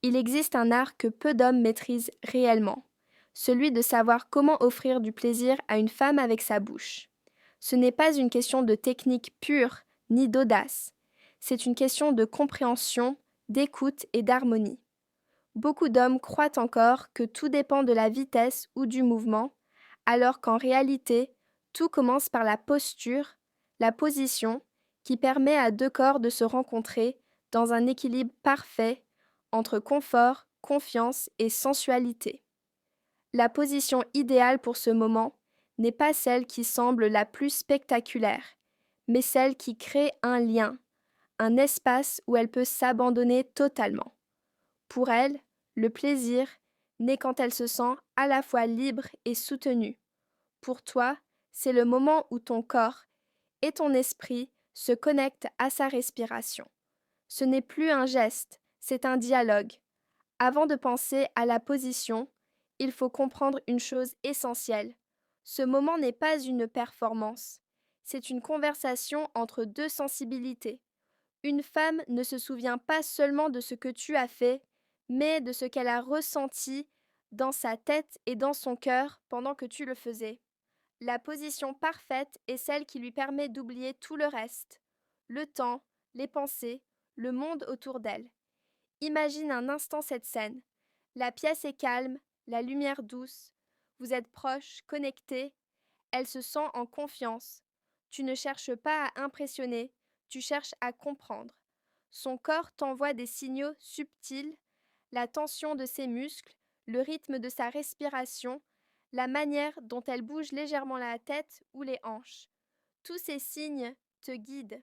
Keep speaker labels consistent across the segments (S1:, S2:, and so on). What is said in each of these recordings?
S1: Il existe un art que peu d'hommes maîtrisent réellement, celui de savoir comment offrir du plaisir à une femme avec sa bouche. Ce n'est pas une question de technique pure ni d'audace, c'est une question de compréhension, d'écoute et d'harmonie. Beaucoup d'hommes croient encore que tout dépend de la vitesse ou du mouvement, alors qu'en réalité, tout commence par la posture, la position, qui permet à deux corps de se rencontrer dans un équilibre parfait entre confort, confiance et sensualité. La position idéale pour ce moment n'est pas celle qui semble la plus spectaculaire, mais celle qui crée un lien, un espace où elle peut s'abandonner totalement. Pour elle, le plaisir naît quand elle se sent à la fois libre et soutenue. Pour toi, c'est le moment où ton corps et ton esprit se connectent à sa respiration. Ce n'est plus un geste, c'est un dialogue. Avant de penser à la position, il faut comprendre une chose essentielle. Ce moment n'est pas une performance, c'est une conversation entre deux sensibilités. Une femme ne se souvient pas seulement de ce que tu as fait, mais de ce qu'elle a ressenti dans sa tête et dans son cœur pendant que tu le faisais. La position parfaite est celle qui lui permet d'oublier tout le reste, le temps, les pensées, le monde autour d'elle. Imagine un instant cette scène. La pièce est calme, la lumière douce, vous êtes proches, connectés, elle se sent en confiance. Tu ne cherches pas à impressionner, tu cherches à comprendre. Son corps t'envoie des signaux subtils, la tension de ses muscles, le rythme de sa respiration, la manière dont elle bouge légèrement la tête ou les hanches. Tous ces signes te guident.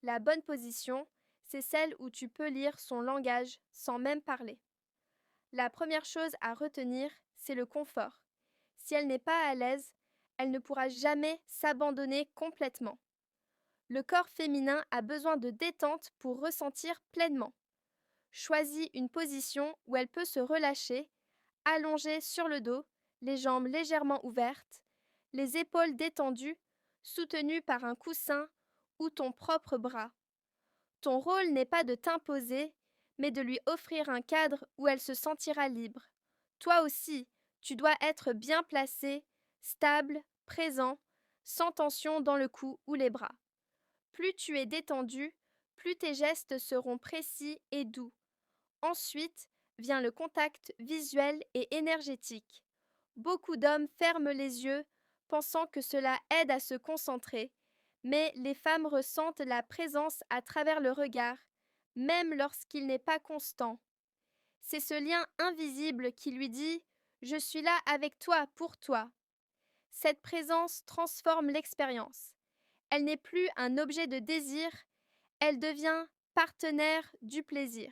S1: La bonne position, c'est celle où tu peux lire son langage sans même parler. La première chose à retenir, c'est le confort. Si elle n'est pas à l'aise, elle ne pourra jamais s'abandonner complètement. Le corps féminin a besoin de détente pour ressentir pleinement. Choisis une position où elle peut se relâcher, allongée sur le dos, les jambes légèrement ouvertes, les épaules détendues, soutenues par un coussin ou ton propre bras. Ton rôle n'est pas de t'imposer, mais de lui offrir un cadre où elle se sentira libre. Toi aussi, tu dois être bien placé, stable, présent, sans tension dans le cou ou les bras. Plus tu es détendu, plus tes gestes seront précis et doux. Ensuite vient le contact visuel et énergétique. Beaucoup d'hommes ferment les yeux, pensant que cela aide à se concentrer, mais les femmes ressentent la présence à travers le regard, même lorsqu'il n'est pas constant. C'est ce lien invisible qui lui dit ⁇ Je suis là avec toi pour toi ⁇ Cette présence transforme l'expérience. Elle n'est plus un objet de désir, elle devient partenaire du plaisir.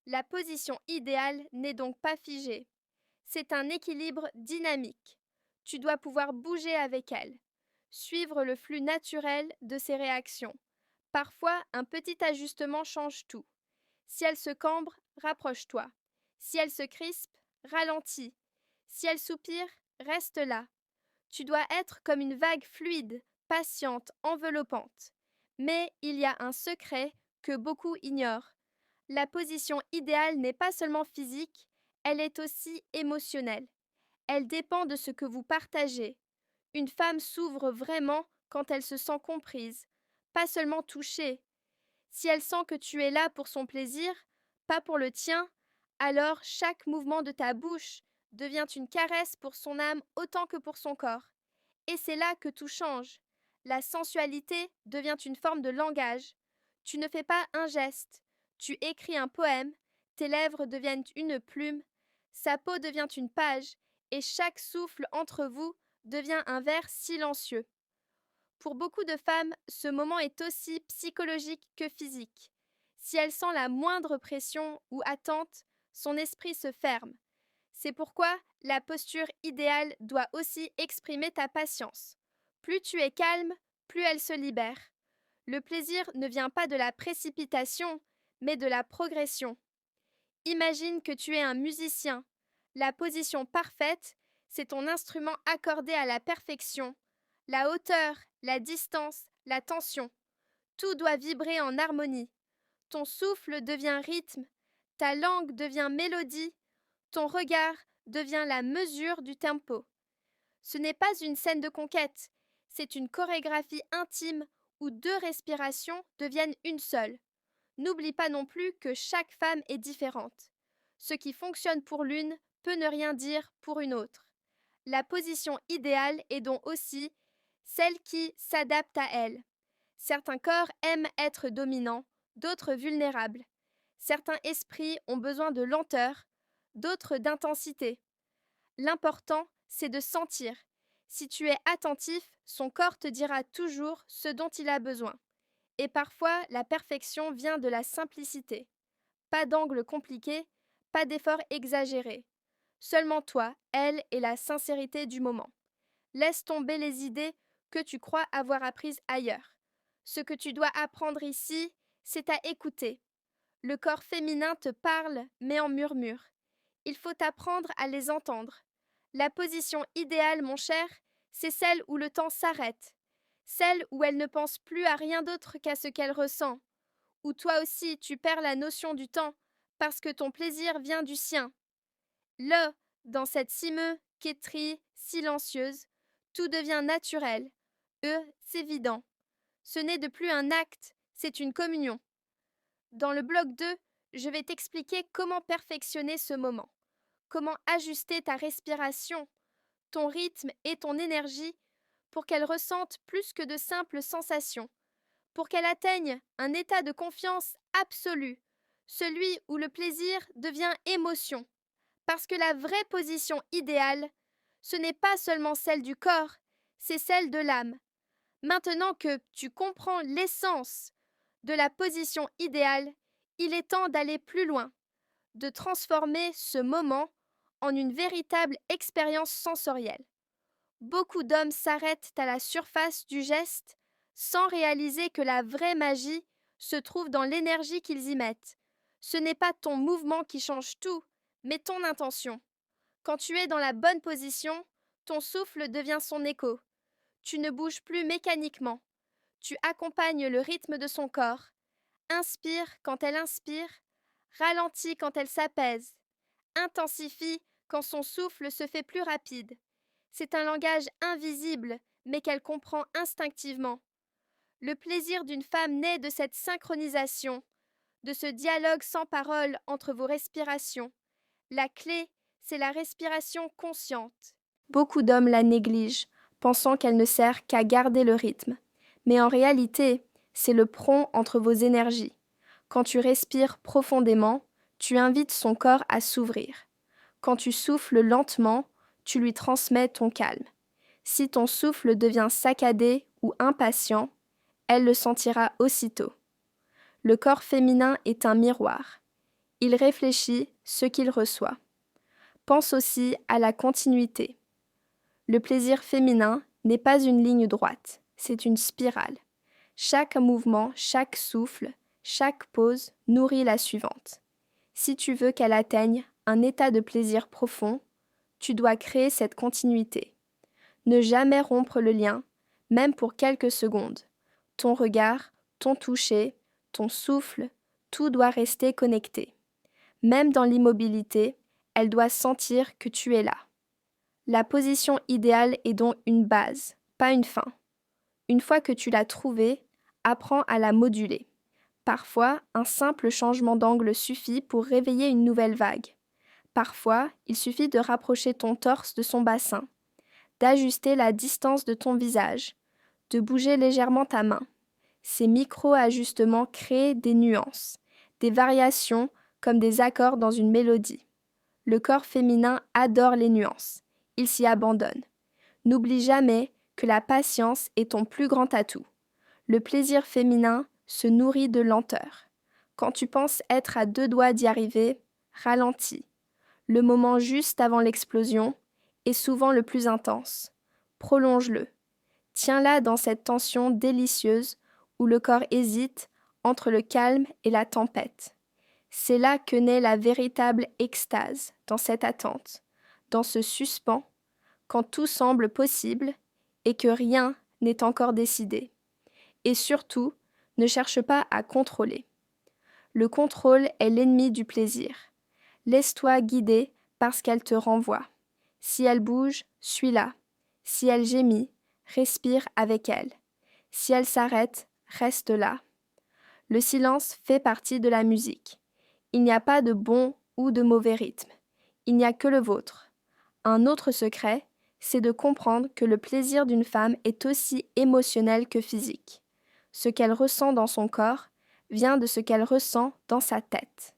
S1: La position idéale n'est donc pas figée. C'est un équilibre dynamique. Tu dois pouvoir bouger avec elle, suivre le flux naturel de ses réactions. Parfois, un petit ajustement change tout. Si elle se cambre, rapproche-toi. Si elle se crispe, ralentis. Si elle soupire, reste là. Tu dois être comme une vague fluide, patiente, enveloppante. Mais il y a un secret que beaucoup ignorent. La position idéale n'est pas seulement physique, elle est aussi émotionnelle. Elle dépend de ce que vous partagez. Une femme s'ouvre vraiment quand elle se sent comprise, pas seulement touchée. Si elle sent que tu es là pour son plaisir, pas pour le tien, alors chaque mouvement de ta bouche devient une caresse pour son âme autant que pour son corps. Et c'est là que tout change. La sensualité devient une forme de langage. Tu ne fais pas un geste, tu écris un poème, tes lèvres deviennent une plume, sa peau devient une page, et chaque souffle entre vous devient un vers silencieux. Pour beaucoup de femmes, ce moment est aussi psychologique que physique. Si elle sent la moindre pression ou attente, son esprit se ferme. C'est pourquoi la posture idéale doit aussi exprimer ta patience. Plus tu es calme, plus elle se libère. Le plaisir ne vient pas de la précipitation, mais de la progression. Imagine que tu es un musicien. La position parfaite, c'est ton instrument accordé à la perfection. La hauteur, la distance, la tension. Tout doit vibrer en harmonie. Ton souffle devient rythme, Ta langue devient mélodie, ton regard devient la mesure du tempo. Ce n'est pas une scène de conquête, c'est une chorégraphie intime où deux respirations deviennent une seule. N'oublie pas non plus que chaque femme est différente. Ce qui fonctionne pour l'une peut ne rien dire pour une autre. La position idéale est donc aussi celle qui s'adapte à elle. Certains corps aiment être dominants, d'autres vulnérables. Certains esprits ont besoin de lenteur, d'autres d'intensité. L'important, c'est de sentir. Si tu es attentif, son corps te dira toujours ce dont il a besoin. Et parfois, la perfection vient de la simplicité. Pas d'angle compliqué, pas d'effort exagéré. Seulement toi, elle et la sincérité du moment. Laisse tomber les idées que tu crois avoir apprises ailleurs. Ce que tu dois apprendre ici, c'est à écouter. Le corps féminin te parle, mais en murmure. Il faut apprendre à les entendre. La position idéale, mon cher, c'est celle où le temps s'arrête. Celle où elle ne pense plus à rien d'autre qu'à ce qu'elle ressent. Où toi aussi tu perds la notion du temps parce que ton plaisir vient du sien. Là, dans cette quêterie silencieuse, tout devient naturel. C'est évident. Ce n'est de plus un acte, c'est une communion. Dans le bloc 2, je vais t'expliquer comment perfectionner ce moment, comment ajuster ta respiration, ton rythme et ton énergie pour qu'elle ressente plus que de simples sensations, pour qu'elle atteigne un état de confiance absolu, celui où le plaisir devient émotion. Parce que la vraie position idéale, ce n'est pas seulement celle du corps, c'est celle de l'âme. Maintenant que tu comprends l'essence de la position idéale, il est temps d'aller plus loin, de transformer ce moment en une véritable expérience sensorielle. Beaucoup d'hommes s'arrêtent à la surface du geste sans réaliser que la vraie magie se trouve dans l'énergie qu'ils y mettent. Ce n'est pas ton mouvement qui change tout, mais ton intention. Quand tu es dans la bonne position, ton souffle devient son écho. Tu ne bouges plus mécaniquement. Tu accompagnes le rythme de son corps. Inspire quand elle inspire, ralentit quand elle s'apaise, intensifie quand son souffle se fait plus rapide. C'est un langage invisible, mais qu'elle comprend instinctivement. Le plaisir d'une femme naît de cette synchronisation, de ce dialogue sans parole entre vos respirations. La clé, c'est la respiration consciente. Beaucoup d'hommes la négligent, pensant qu'elle ne sert qu'à garder le rythme. Mais en réalité, c'est le pont entre vos énergies. Quand tu respires profondément, tu invites son corps à s'ouvrir. Quand tu souffles lentement, tu lui transmets ton calme. Si ton souffle devient saccadé ou impatient, elle le sentira aussitôt. Le corps féminin est un miroir. Il réfléchit ce qu'il reçoit. Pense aussi à la continuité. Le plaisir féminin n'est pas une ligne droite, c'est une spirale. Chaque mouvement, chaque souffle, chaque pause nourrit la suivante. Si tu veux qu'elle atteigne un état de plaisir profond, tu dois créer cette continuité. Ne jamais rompre le lien, même pour quelques secondes. Ton regard, ton toucher, ton souffle, tout doit rester connecté. Même dans l'immobilité, elle doit sentir que tu es là. La position idéale est donc une base, pas une fin. Une fois que tu l'as trouvée, apprends à la moduler. Parfois, un simple changement d'angle suffit pour réveiller une nouvelle vague. Parfois, il suffit de rapprocher ton torse de son bassin, d'ajuster la distance de ton visage, de bouger légèrement ta main. Ces micro-ajustements créent des nuances, des variations comme des accords dans une mélodie. Le corps féminin adore les nuances. Il s'y abandonne. N'oublie jamais que la patience est ton plus grand atout. Le plaisir féminin se nourrit de lenteur. Quand tu penses être à 2 doigts d'y arriver, ralentis. Le moment juste avant l'explosion est souvent le plus intense. Prolonge-le. Tiens-la dans cette tension délicieuse où le corps hésite entre le calme et la tempête. C'est là que naît la véritable extase, dans cette attente, dans ce suspens, quand tout semble possible et que rien n'est encore décidé. Et surtout, ne cherche pas à contrôler. Le contrôle est l'ennemi du plaisir. Laisse-toi guider parce qu'elle te renvoie. Si elle bouge, suis-la. Si elle gémit, respire avec elle. Si elle s'arrête, reste là. Le silence fait partie de la musique. Il n'y a pas de bon ou de mauvais rythme. Il n'y a que le vôtre. Un autre secret, c'est de comprendre que le plaisir d'une femme est aussi émotionnel que physique. Ce qu'elle ressent dans son corps vient de ce qu'elle ressent dans sa tête.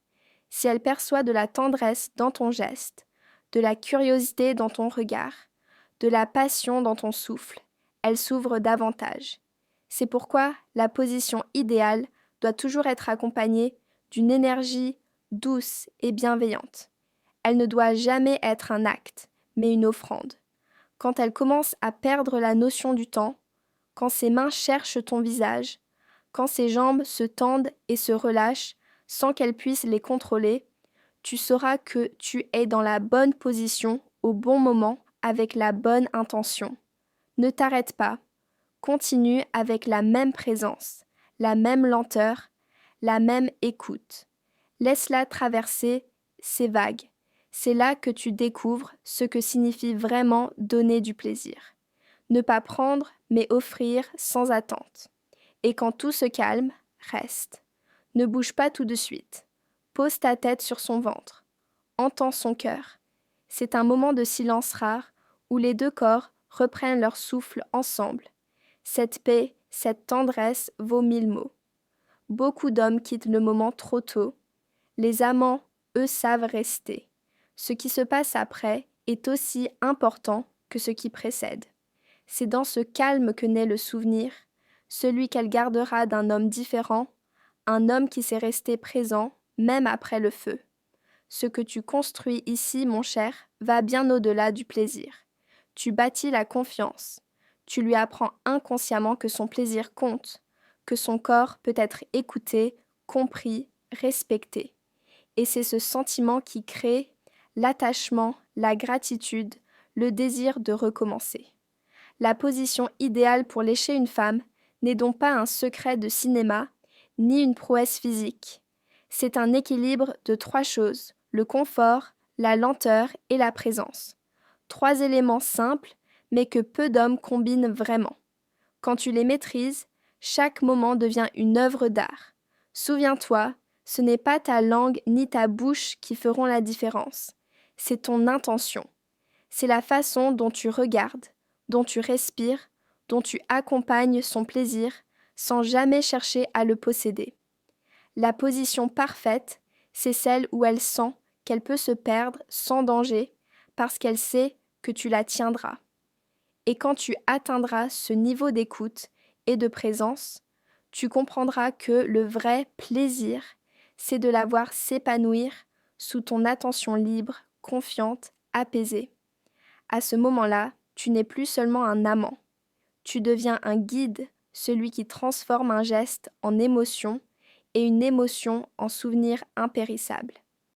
S1: Si elle perçoit de la tendresse dans ton geste, de la curiosité dans ton regard, de la passion dans ton souffle, elle s'ouvre davantage. C'est pourquoi la position idéale doit toujours être accompagnée d'une énergie douce et bienveillante. Elle ne doit jamais être un acte, mais une offrande. Quand elle commence à perdre la notion du temps, quand ses mains cherchent ton visage, quand ses jambes se tendent et se relâchent sans qu'elle puisse les contrôler, tu sauras que tu es dans la bonne position au bon moment avec la bonne intention. Ne t'arrête pas. Continue avec la même présence, la même lenteur, la même écoute. Laisse-la traverser ces vagues. C'est là que tu découvres ce que signifie vraiment donner du plaisir. Ne pas prendre, mais offrir sans attente. Et quand tout se calme, reste. Ne bouge pas tout de suite. Pose ta tête sur son ventre. Entends son cœur. C'est un moment de silence rare où les deux corps reprennent leur souffle ensemble. Cette paix, cette tendresse vaut 1000 mots. Beaucoup d'hommes quittent le moment trop tôt. Les amants, eux, savent rester. Ce qui se passe après est aussi important que ce qui précède. C'est dans ce calme que naît le souvenir, celui qu'elle gardera d'un homme différent, un homme qui s'est resté présent même après le feu. Ce que tu construis ici, mon cher, va bien au-delà du plaisir. Tu bâtis la confiance. Tu lui apprends inconsciemment que son plaisir compte, que son corps peut être écouté, compris, respecté. Et c'est ce sentiment qui crée l'attachement, la gratitude, le désir de recommencer. La position idéale pour lécher une femme n'est donc pas un secret de cinéma, ni une prouesse physique. C'est un équilibre de 3 choses, le confort, la lenteur et la présence. 3 éléments simples, mais que peu d'hommes combinent vraiment. Quand tu les maîtrises, chaque moment devient une œuvre d'art. Souviens-toi, ce n'est pas ta langue ni ta bouche qui feront la différence. C'est ton intention. C'est la façon dont tu regardes, dont tu respires, dont tu accompagnes son plaisir sans jamais chercher à le posséder. La position parfaite, c'est celle où elle sent qu'elle peut se perdre sans danger parce qu'elle sait que tu la tiendras. Et quand tu atteindras ce niveau d'écoute et de présence, tu comprendras que le vrai plaisir, c'est de la voir s'épanouir sous ton attention libre, confiante, apaisée. À ce moment-là, tu n'es plus seulement un amant. Tu deviens un guide, celui qui transforme un geste en émotion et une émotion en souvenir impérissable.